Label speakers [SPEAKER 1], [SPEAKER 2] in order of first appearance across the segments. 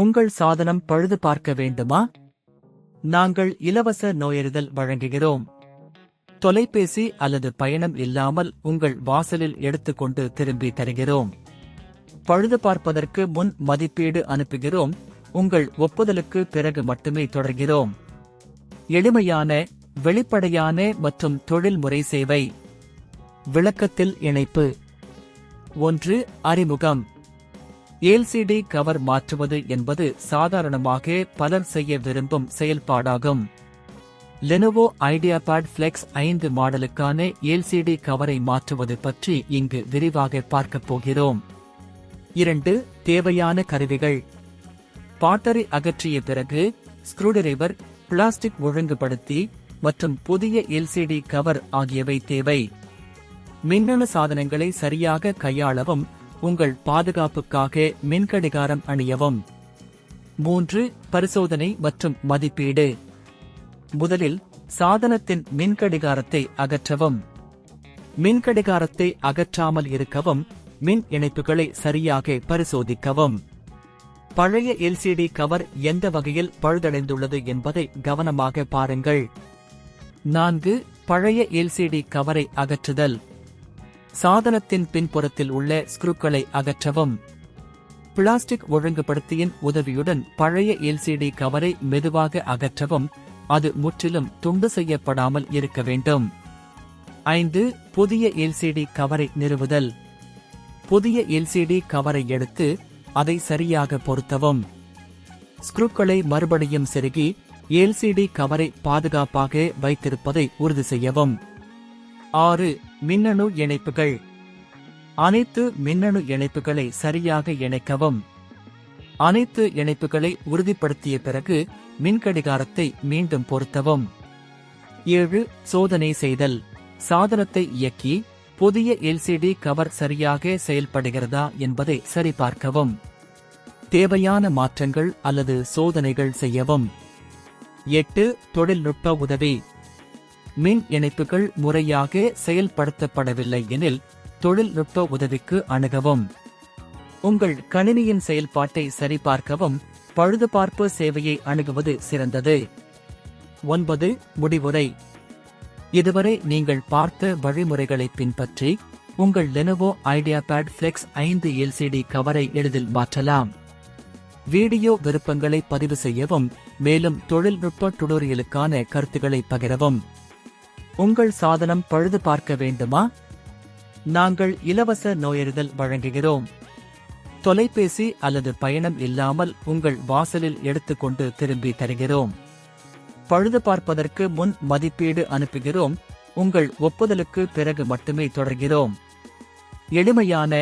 [SPEAKER 1] உங்கள் சாதனம் பழுது பார்க்க வேண்டுமா? நாங்கள் இலவச நோயறிதல் வழங்குகிறோம். தொலைபேசி அல்லது பயணம் இல்லாமல் உங்கள் வாசலில் எடுத்துக்கொண்டு திரும்பி தருகிறோம். பழுது பார்ப்பதற்கு முன் மதிப்பீடு அனுப்புகிறோம். உங்கள் ஒப்புதலுக்கு பிறகு மட்டுமே தொடர்கிறோம். எளிமையான, வெளிப்படையான மற்றும் தொழில்முறை சேவை. விளக்கத்தில் இணைப்பு. 1. அறிமுகம். எல்சிடி கவர் மாற்றுவது என்பது சாதாரணமாக பலர் செய்ய விரும்பும் செயல்பாடாகும். லெனோவோ ஐடியாபேட் ஃபிளெக்ஸ் 5 மாடலுக்கான எல்சிடி கவரை மாற்றுவது பற்றி இங்கு விரிவாக பார்க்கப் போகிறோம். 2. தேவையான கருவிகள். பாட்டரி அகற்றிய பிறகு ஸ்க்ரூடிரைவர், பிளாஸ்டிக் ஒழுங்குபடுத்தி மற்றும் புதிய எல்சிடி கவர் ஆகியவை தேவை. மின்னணு சாதனங்களை சரியாக கையாளவும் உங்கள் பாதுகாப்புக்காக மின்கடிகாரம் அணியவும். 3. பரிசோதனை மற்றும் மதிப்பீடு. முதலில் சாதனத்தின் மின்கடிகாரத்தை அகற்றவும். மின்கடிகாரத்தை அகற்றாமல் இருக்கவும் மின் இணைப்புகளை சரியாக பரிசோதிக்கவும். பழைய எல்சிடி கவர் எந்த வகையில் பழுதடைந்துள்ளது என்பதை கவனமாக பாருங்கள். 4. பழைய எல்சிடி கவரை அகற்றுதல். சாதனத்தின் பின்புறத்தில் உள்ள ஸ்க்ரூக்களை அகற்றவும். பிளாஸ்டிக் ஒழுங்குபடுத்தியின் உதவியுடன் பழைய எல்சிடி கவரை மெதுவாக அகற்றவும். அது முற்றிலும் துண்டு செய்யப்படாமல் இருக்க வேண்டும். 5. புதிய எல்சிடி கவரை நிறுவுதல். புதிய எல்சிடி கவரை எடுத்து அதை சரியாக பொருத்தவும். ஸ்க்ரூக்களை மறுபடியும் செருகி எல்சிடி கவரை பாதுகாப்பாக வைத்திருப்பதை உறுதி செய்யவும். 6. மின்னணு இணைப்புகள். அனைத்து மின்னணு இணைப்புகளை சரியாக இணைக்கவும். அனைத்து இணைப்புகளை உறுதிப்படுத்திய பிறகு மின்கடிகாரத்தை மீண்டும் பொருத்தவும். 7. சோதனை செய்தல். சாதனத்தை இயக்கி புதிய எல்சிடி கவர் சரியாக செயல்படுகிறதா என்பதை சரிபார்க்கவும். தேவையான மாற்றங்கள் அல்லது சோதனைகள் செய்யவும். 8. தொழில்நுட்ப உதவி. மின் இணைப்புகள் முறையாக செயல்படுத்தப்படவில்லை எனில் தொழில்நுட்ப உதவிக்கு அணுகவும். உங்கள் கணினியின் செயல்பாட்டை சரிபார்க்கவும் பழுதுபார்ப்பு சேவையை அணுகுவது சிறந்தது. 9. முடிவுரை. இதுவரை நீங்கள் பார்த்த வழிமுறைகளை பின்பற்றி உங்கள் லெனோவோ ஐடியாபேட் ஃபிளெக்ஸ் 5 எல்சிடி கவரை எளிதில் மாற்றலாம். வீடியோ விருப்பங்களை பதிவு செய்யவும், மேலும் தொழில்நுட்ப டுடோரியலுக்கான கருத்துக்களை பகிரவும். உங்கள் சாதனம் பழுது பார்க்க வேண்டுமா? நாங்கள் இலவச நோயறிதல் வழங்குகிறோம். தொலைபேசி அல்லது பயணம் இல்லாமல் உங்கள் வாசலில் எடுத்துக்கொண்டு திரும்பி தருகிறோம். பழுது பார்ப்பதற்கு முன் மதிப்பீடு அனுப்புகிறோம். உங்கள் ஒப்புதலுக்கு பிறகு மட்டுமே தொடர்கிறோம். எளிமையான,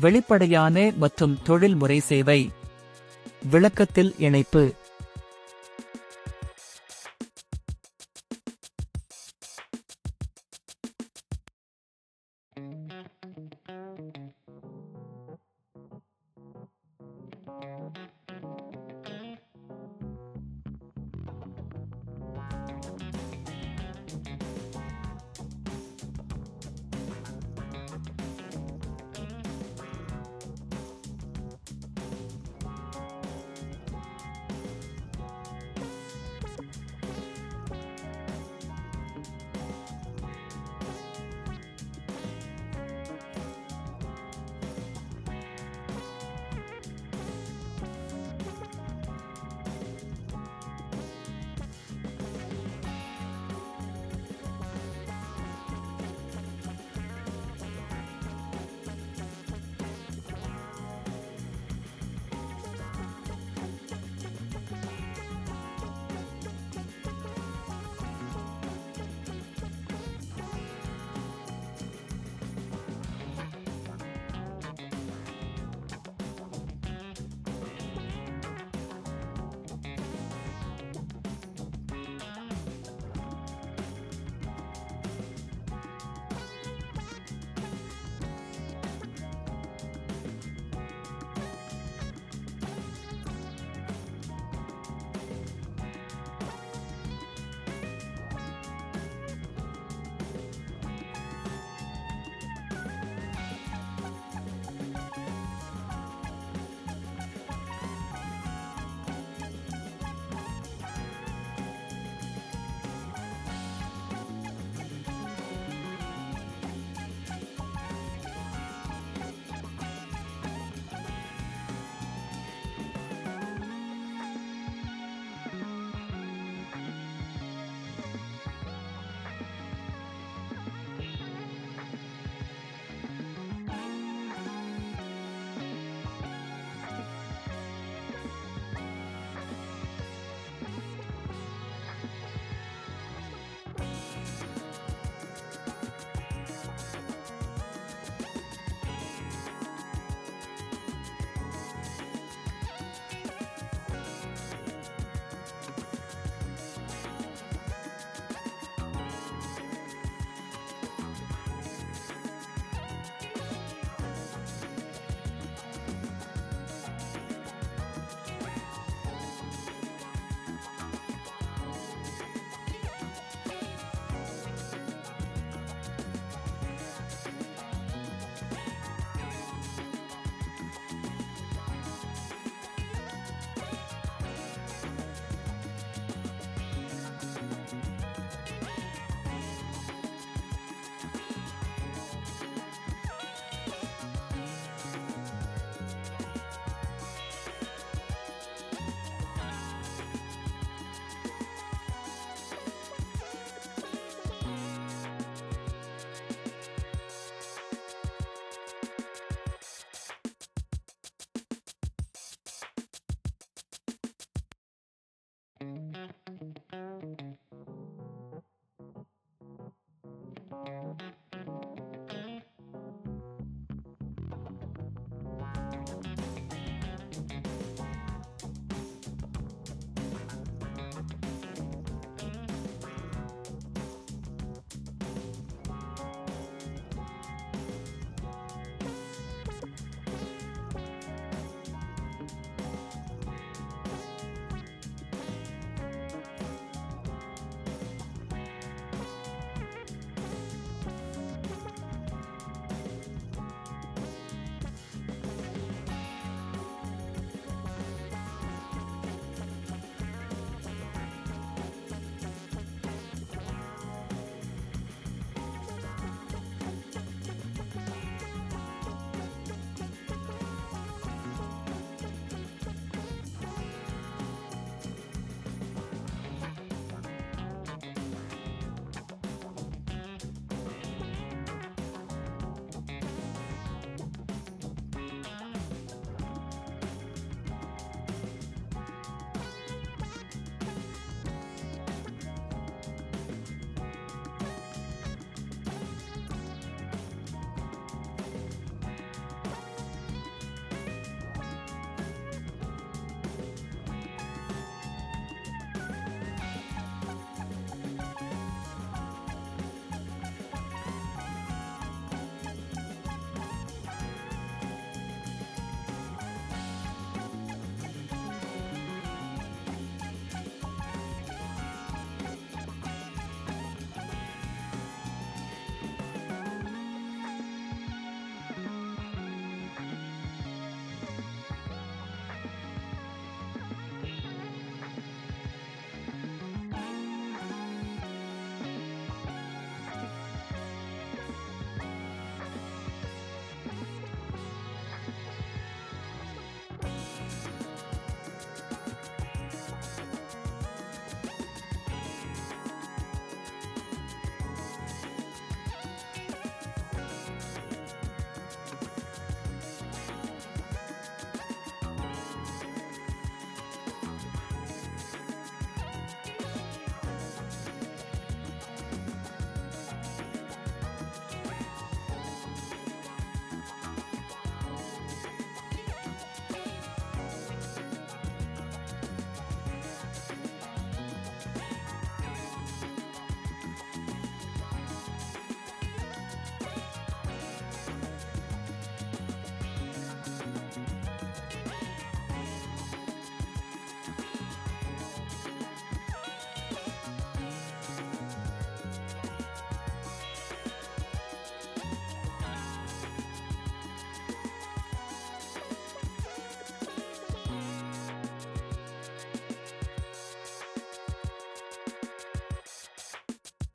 [SPEAKER 1] வெளிப்படையான மற்றும் தொழில்முறை சேவை. விளக்கத்தில் இணைப்பு.